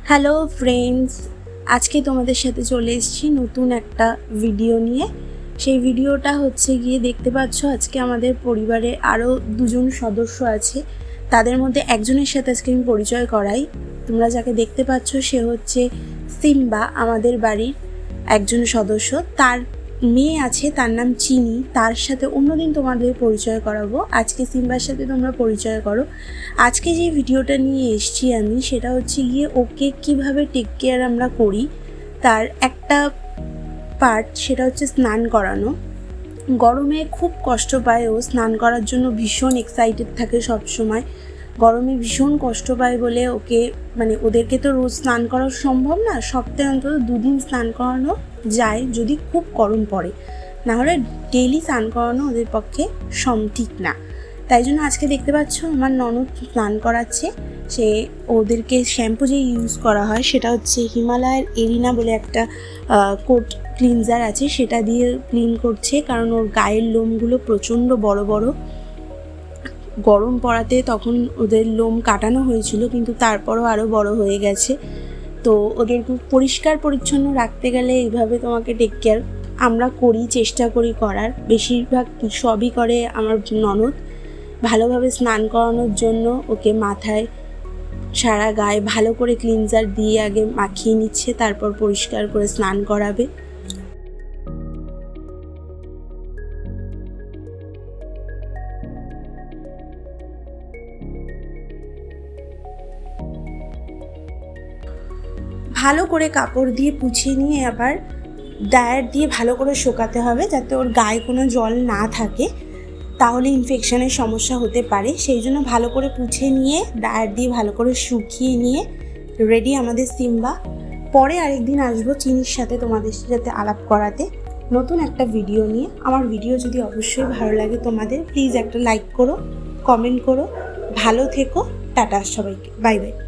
Hello friends, আজকে তোমাদের সাথে চলে এসেছি নতুন একটা ভিডিও নিয়ে। সেই ভিডিওটা হচ্ছে গিয়ে দেখতে পাচ্ছ আজকে আমাদের পরিবারে আরও দুজন সদস্য আছে। তাদের মধ্যে একজনের সাথে আজকে আমি পরিচয় করাই। তোমরা যাকে দেখতে পাচ্ছ সে হচ্ছে সিম্বা, আমাদের বাড়ির একজন সদস্য। তার মেয়ে আছে, তার নাম চিনি। তার সাথে অন্যদিন তোমাদের পরিচয় করাবো, আজকে সিম্বার সাথে তোমরা পরিচয় করো। আজকে যে ভিডিওটা নিয়ে এসেছি আমি, সেটা হচ্ছে গিয়ে ওকে কিভাবে টেক কেয়ার আমরা করি তার একটা পার্ট, সেটা হচ্ছে স্নান করানো। গরমে খুব কষ্ট পায় ও, স্নান করার জন্য ভীষণ এক্সাইটেড থাকে সব সময়। গরমে ভীষণ কষ্ট পায় বলে ওকে ওদেরকে তো রোজ স্নান করা সম্ভব না, সপ্তাহে অন্তত 2 দিন স্নান করানো যায় যদি খুব গরম পড়ে, নাহলে ডেইলি স্নান করানো ওদের পক্ষে ঠিক না। তাই জন্য আজকে দেখতে পাচ্ছ আমার ননদ স্নান করাচ্ছে। সে ওদেরকে শ্যাম্পু যে ইউজ করা হয় সেটা হচ্ছে হিমালয়ের এরিনা বলে একটা কোট ক্লিনজার আছে, সেটা দিয়ে ক্লিন করছে। কারণ ওর গায়ের লোমগুলো প্রচণ্ড বড় বড়, গরম পড়াতে তখন ওদের লোম কাটানো হয়েছিল, কিন্তু তারপরও আরও বড় হয়ে গেছে। তো ওদের পরিষ্কার পরিচ্ছন্ন রাখতে গেলে এইভাবে তোমাকে টেক কেয়ার আমরা করি, চেষ্টা করি করার। বেশিরভাগ সবই করে আমার ননদ। ভালোভাবে স্নান করানোর জন্য ওকে মাথায় সারা গায়ে ভালো করে ক্লিনজার দিয়ে আগে মাখিয়ে নিচ্ছে, তারপর পরিষ্কার করে স্নান করাবে। ভালো করে কাপড় দিয়ে পুছিয়ে নিয়ে আবার ড্রায়ার দিয়ে ভালো করে শুকাতে হবে, যাতে ওর গায়ে কোনো জল না থাকে, তাহলে ইনফেকশনের সমস্যা হতে পারে। সেই জন্য ভালো করে পুছে নিয়ে ড্রায়ার দিয়ে ভালো করে শুকিয়ে নিয়ে রেডি আমাদের সিম্বা। পরে আরেকদিন আসবো চিনির সাথে তোমাদের সাথে আলাপ করাতে নতুন একটা ভিডিও নিয়ে। আমার ভিডিও যদি অবশ্যই ভালো লাগে তোমাদের, প্লিজ একটা লাইক করো, কমেন্ট করো। ভালো থেকো, টাটা সবাইকে, বাই বাই।